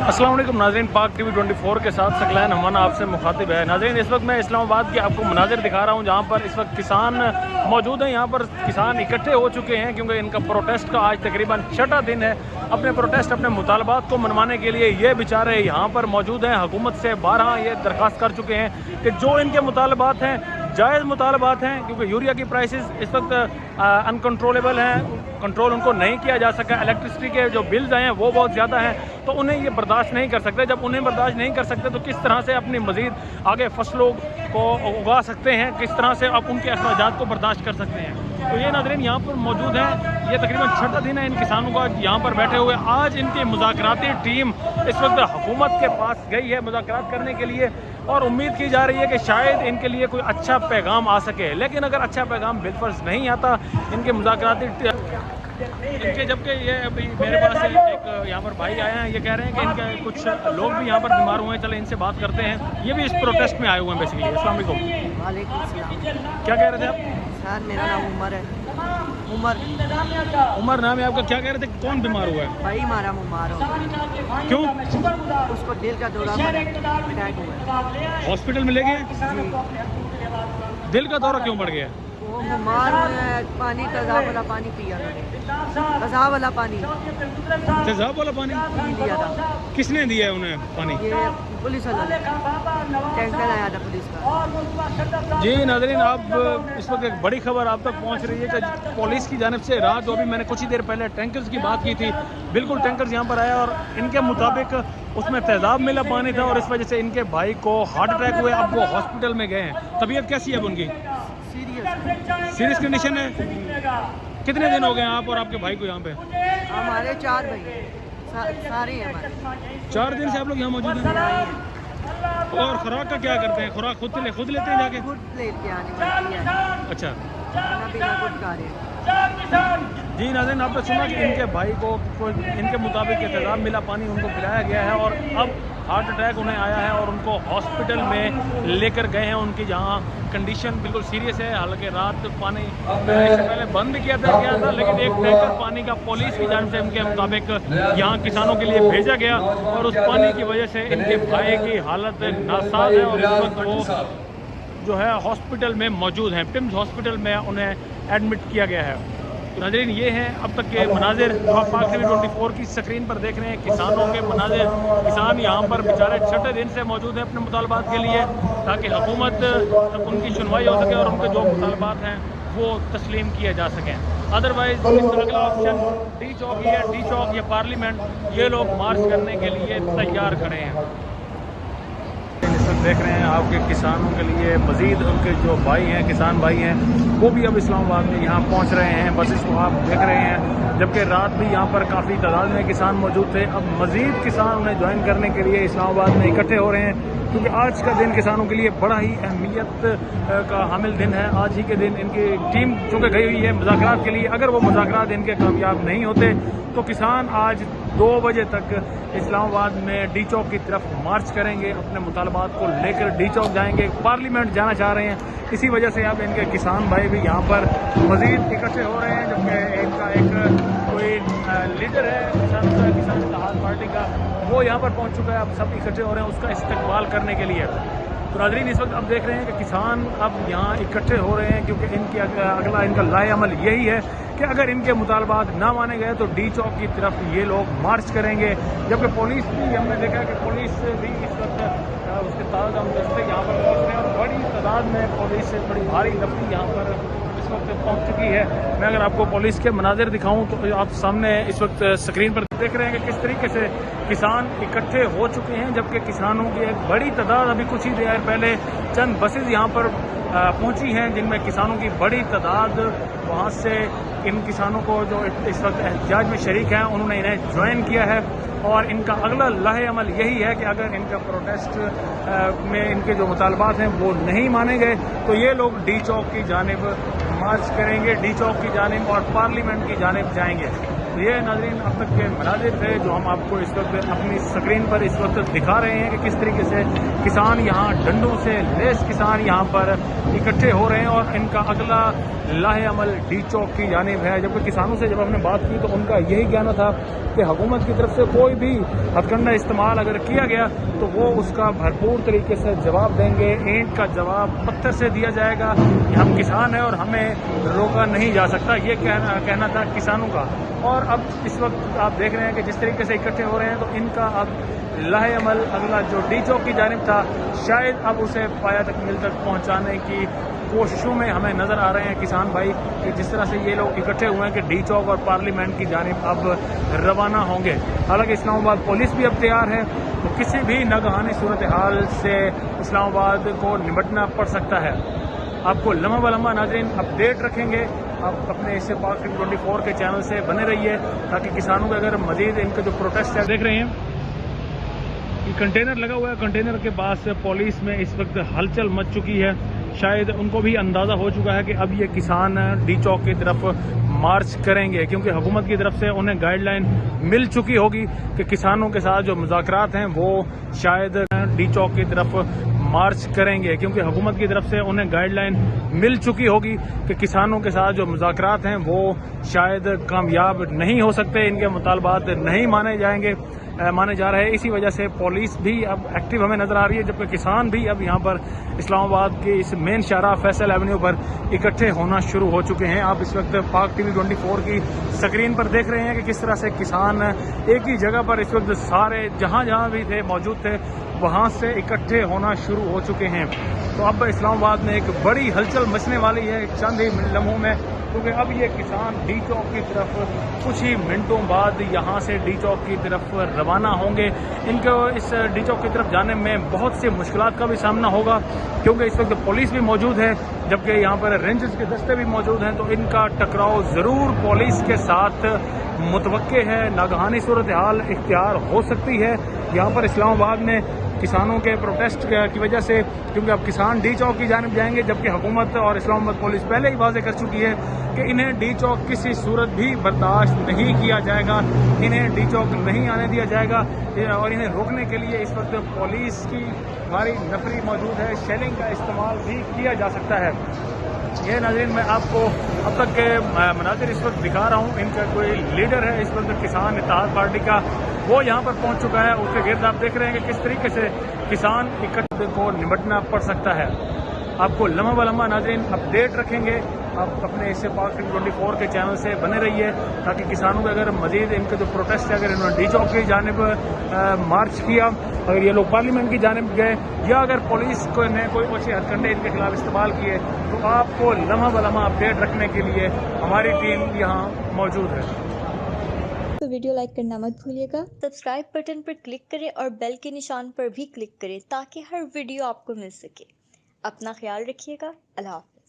अस्सलाम वालेकुम नाज़रीन, पाक टीवी 24 के साथ सकलैन हमाना आपसे मुखातिब है। नाज़रीन, इस वक्त मैं इस्लामाबाद के आपको मनाज़िर दिखा रहा हूँ जहाँ पर इस वक्त किसान मौजूद हैं। यहाँ पर किसान इकट्ठे हो चुके हैं क्योंकि इनका प्रोटेस्ट का आज तकरीबन 6वां दिन है। अपने प्रोटेस्ट, अपने मुतालबात को मनवाने के लिए ये बेचारे यहाँ पर मौजूद हैं। हुकूमत से 12 ये दरख्वास्त कर चुके हैं कि जो इनके मुतालबात हैं जायज़ मुतालबात हैं, क्योंकि यूरिया की प्राइसेस इस वक्त अनकंट्रोलेबल हैं, कंट्रोल उनको नहीं किया जा सका। इलेक्ट्रिसिटी के जो बिल्स आए हैं वो बहुत ज़्यादा हैं, तो उन्हें ये बर्दाश्त नहीं कर सकते। जब उन्हें बर्दाश्त नहीं कर सकते तो किस तरह से अपनी मज़ीद आगे फसलों को उगा सकते हैं, किस तरह से आप उनके अखराजात को बर्दाश्त कर सकते हैं। तो ये नाज़रीन यहाँ पर मौजूद हैं। ये तकरीबन 6वां दिन है इन किसानों का यहाँ पर बैठे हुए। आज इनकी मुज़ाकराती टीम इस वक्त हुकूमत के पास गई है मुज़ाकरात करने के लिए, और उम्मीद की जा रही है कि शायद इनके लिए कोई अच्छा पैगाम आ सके। लेकिन अगर अच्छा पैगाम बिलफर्ज नहीं आता इनके मुज़ाकराती इनके, जबकि ये अभी मेरे पास एक यहाँ पर भाई आए हैं, ये कह रहे हैं कि इनके कुछ लोग भी यहाँ पर बीमार हुए हैं। चले इनसे बात करते हैं। ये भी इस प्रोटेस्ट में आए हुए हैं बेसिकली। अस्सलाम वालेकुम। वालेकुम सलाम। क्या कह रहे थे आप? सर मेरा नाम उमर है। उमर नाम है आपका। क्या कह रहे थे, कौन बीमार हुआ है? भाई हमारा बीमार हो गया। क्यों? उसको दिल का दौरा अटैक हुआ है। हॉस्पिटल में ले गए? दिल का दौरा क्यों बढ़ गया? वो बीमार हुए हैं, पानी तेज़ाब वाला पानी पिया मैंने। तेज़ाब वाला पानी तेज़ाब वाला पानी पी लिया था। किसने दिया है उन्हें पानी? ये पुलिस वाला टैंकर आया था पुलिस का। जी नाज़रीन, आप इस वक्त एक बड़ी खबर आप तक पहुंच रही है कि पुलिस की जानिब से रात, जो अभी मैंने कुछ ही देर पहले टैंकर्स की बात की थी, बिल्कुल टैंकर्स यहाँ पर आया और इनके मुताबिक उसमें तेज़ाब मिला पानी था और इस वजह से इनके भाई को हार्ट अटैक हुए। अब वो हॉस्पिटल में गए हैं। तबीयत कैसी है अब उनकी? सीरियस कंडीशन है। कितने दिन हो गए आप और आपके भाई को यहाँ पे? हमारे 4 भाई सारे हैं हमारे। 4 दिन से आप लोग यहाँ मौजूद हैं। और खुराक का क्या करते हैं? खुराक खुद लेते हैं जाके? खुद लेके आने वाली है। अच्छा, खाना पीना खुद खा रहे हैं। जी नाज़रीन, आपने सुना कि इनके भाई को इनके मुताबिक तेज़ाब मिला पानी उनको पिलाया गया है और अब हार्ट अटैक उन्हें आया है और उनको हॉस्पिटल में लेकर गए हैं। उनकी जहां कंडीशन बिल्कुल सीरियस है। हालांकि रात पानी इससे पहले बंद किया था, लेकिन एक टैंकर पानी का पुलिस की जानिब से उनके मुताबिक यहाँ किसानों के लिए भेजा गया और उस पानी की वजह से इनके भाई की हालत नासाज है और इस वक्त वो जो है हॉस्पिटल में मौजूद हैं। पिम्स हॉस्पिटल में उन्हें एडमिट किया गया है। तो नाज़रीन, ये हैं अब तक के मनाजिर जो आप पाक टीवी 24 की स्क्रीन पर देख रहे हैं। किसानों के मनाजिर। किसान यहाँ पर बेचारे 6वें दिन से मौजूद हैं अपने मुतालबात के लिए, ताकि हुकूमत तक उनकी सुनवाई हो सके और उनके जो मुतालबात हैं वो तस्लीम किए जा सकें। अदरवाइज़ अगला ऑप्शन डी चौक ही है। डी चौक या पार्लियामेंट, ये लोग मार्च करने के लिए तैयार खड़े हैं। देख रहे हैं आपके किसानों के लिए मज़ीद उनके जो भाई हैं, किसान भाई हैं, वो भी अब इस्लामाबाद में यहाँ पहुँच रहे हैं। बस इसको आप देख रहे हैं, जबकि रात भी यहाँ पर काफ़ी तादाद में किसान मौजूद थे। अब मज़ीद किसान उन्हें ज्वाइन करने के लिए इस्लामाबाद में इकट्ठे हो रहे हैं, क्योंकि आज का दिन किसानों के लिए बड़ा ही अहमियत का हामिल दिन है। आज ही के दिन इनकी टीम चूँकि गई हुई है मुज़ाकरात के लिए। अगर वो मुज़ाकरात इनके कामयाब नहीं होते तो किसान आज 2 बजे तक इस्लामाबाद में डी चौक की तरफ मार्च करेंगे। अपने मुतालबात को लेकर डी चौक जाएंगे, पार्लियामेंट जाना चाह रहे हैं। इसी वजह से अब इनके किसान भाई भी यहाँ पर मज़ीद इकट्ठे हो रहे हैं, जबकि इनका एक कोई लीडर है किसान इत्तेहाद पार्टी का, वो यहाँ पर पहुँच चुका है। अब सब इकट्ठे हो रहे हैं उसका इस्तकबाल करने के लिए। तो नाज़रीन, इस वक्त अब देख रहे हैं कि किसान अब यहाँ इकट्ठे हो रहे हैं, क्योंकि इनकी अगला इनका लाए अमल यही है कि अगर इनके मुतालबात ना माने गए तो डी चौक की तरफ ये लोग मार्च करेंगे। जबकि पुलिस भी, हमने देखा कि पुलिस भी इस वक्त उसके ताज़ा दस्ते यहाँ पर पहुँच रहे हैं और बड़ी तादाद में पुलिस से बड़ी भारी दफ्ती यहाँ पर इस वक्त पहुँच चुकी है। मैं अगर आपको पुलिस के मनाजिर दिखाऊँ तो आप सामने इस वक्त स्क्रीन पर देख रहे हैं कि किस तरीके से किसान इकट्ठे हो चुके हैं, जबकि किसानों की एक बड़ी तादाद, अभी कुछ ही देर पहले चंद बसेज यहाँ पर पहुंची हैं जिनमें किसानों की बड़ी तादाद वहाँ से इन किसानों को जो इस वक्त एहतजाज में शरीक हैं उन्होंने इन्हें ज्वाइन किया है। और इनका अगला लाहे अमल यही है कि अगर इनका प्रोटेस्ट में इनके जो मुतालबात हैं वो नहीं माने गए तो ये लोग डी चौक की जानिब मार्च करेंगे, डी चौक की जानिब और पार्लियामेंट की जानिब जाएंगे। ये नाज़रीन अब तक के मनाज़िर थे जो हम आपको इस वक्त अपनी स्क्रीन पर इस वक्त दिखा रहे हैं कि किस तरीके से किसान यहाँ डंडों से लेस किसान यहाँ पर इकट्ठे हो रहे हैं और इनका अगला लाहे अमल डी चौक की जानिब है। जबकि किसानों से जब हमने बात की तो उनका यही कहना था कि हुकूमत की तरफ से कोई भी हथकंडा इस्तेमाल अगर किया गया तो वो उसका भरपूर तरीके से जवाब देंगे। ईंट का जवाब पत्थर से दिया जाएगा। हम किसान हैं और हमें रोका नहीं जा सकता, ये कहना था किसानों का। और अब इस वक्त आप देख रहे हैं कि जिस तरीके से इकट्ठे हो रहे हैं तो इनका अब लाहे अमल अगला जो डी चौक की जानिब था शायद अब उसे पाया तक मिल तक पहुँचाने की कोशिशों में हमें नज़र आ रहे हैं किसान भाई कि जिस तरह से ये लोग इकट्ठे हुए हैं कि डी चौक और पार्लियामेंट की जानिब अब रवाना होंगे। हालांकि इस्लामाबाद पुलिस भी अब तैयार है, तो किसी भी नागहानी सूरत हाल से इस्लामाबाद को निपटना पड़ सकता है। आपको लम्हा ब लम्हा नाज़रीन अपडेट रखेंगे। आप अपने इससे पाक 24 के चैनल से बने रहिए ताकि किसानों के अगर मजीद इनका जो प्रोटेस्ट है देख रहे हैं कि कंटेनर लगा हुआ है, कंटेनर के पास पुलिस में इस वक्त हलचल मच चुकी है। शायद उनको भी अंदाज़ा हो चुका है कि अब ये किसान डी चौक की तरफ मार्च करेंगे, क्योंकि हुकूमत की तरफ से उन्हें गाइडलाइन मिल चुकी होगी कि किसानों के साथ जो मुज़ाकरात हैं वो शायद डी चौक की तरफ मार्च करेंगे, क्योंकि हुकूमत की तरफ से उन्हें गाइडलाइन मिल चुकी होगी कि किसानों के साथ जो मुज़ाकरात हैं वो शायद कामयाब नहीं हो सकते, इनके मुतालबात नहीं माने जा रहे हैं। इसी वजह से पुलिस भी अब एक्टिव हमें नज़र आ रही है, जबकि किसान भी अब यहाँ पर इस्लामाबाद के इस मेन शाहराह फैसल एवेन्यू पर इकट्ठे होना शुरू हो चुके हैं। आप इस वक्त पाक टीवी 24 की स्क्रीन पर देख रहे हैं कि किस तरह से किसान एक ही जगह पर इस वक्त सारे जहाँ भी थे मौजूद थे वहाँ से इकट्ठे होना शुरू हो चुके हैं। तो अब इस्लामाबाद में एक बड़ी हलचल मचने वाली है चंद ही लम्हों में, क्योंकि अब ये किसान डी चौक की तरफ कुछ ही मिनटों बाद यहाँ से डी चौक की तरफ रवाना होंगे। इनको इस डी चौक की तरफ जाने में बहुत सी मुश्किलात का भी सामना होगा, क्योंकि इस वक्त पुलिस भी मौजूद है, जबकि यहाँ पर रेंजर्स के दस्ते भी मौजूद हैं। तो इनका टकराव ज़रूर पुलिस के साथ मुतवक्के है। नागहानी सूरत हाल इख्तियार हो सकती है यहाँ पर इस्लामाबाद में किसानों के प्रोटेस्ट की वजह से, क्योंकि अब किसान डी चौक की जानिब जाएंगे, जबकि हुकूमत और इस्लामाबाद पुलिस पहले ही वाज़ेह कर चुकी है कि इन्हें डी चौक किसी सूरत भी बर्दाश्त नहीं किया जाएगा, इन्हें डी चौक नहीं आने दिया जाएगा। और इन्हें रोकने के लिए इस वक्त पुलिस की भारी नफरी मौजूद है, शेलिंग का इस्तेमाल भी किया जा सकता है। ये नाज़रीन मैं आपको अब तक के मनाज़िर इस वक्त दिखा रहा हूँ। इनका कोई लीडर है इस वक्त किसान इत्तेहाद पार्टी का, वो यहाँ पर पहुँच चुका है। उसके गिर्द आप देख रहे हैं कि किस तरीके से किसान इकट्ठे को निपटना पड़ सकता है। आपको लम्हा ब लम्हा नाज़रीन अपडेट रखेंगे। आप अपने इससे पाक 24 के चैनल से बने रहिए ताकि किसानों के अगर मजीद इनके जो प्रोटेस्ट है, अगर इन्होंने डी चौक की जानिब मार्च किया, अगर ये लोग पार्लियामेंट की जानिब गए, या अगर पुलिस को ने कोई अच्छे हथकंडे इनके खिलाफ इस्तेमाल किए, तो आपको लम्हा ब लम्हा अपडेट रखने के लिए हमारी टीम यहाँ मौजूद है। तो वीडियो लाइक करना मत भूलिएगा, सब्सक्राइब बटन पर क्लिक करें और बेल के निशान पर भी क्लिक करें ताकि हर वीडियो आपको मिल सके। अपना ख्याल रखिएगा। अल्लाह हाफ़िज़।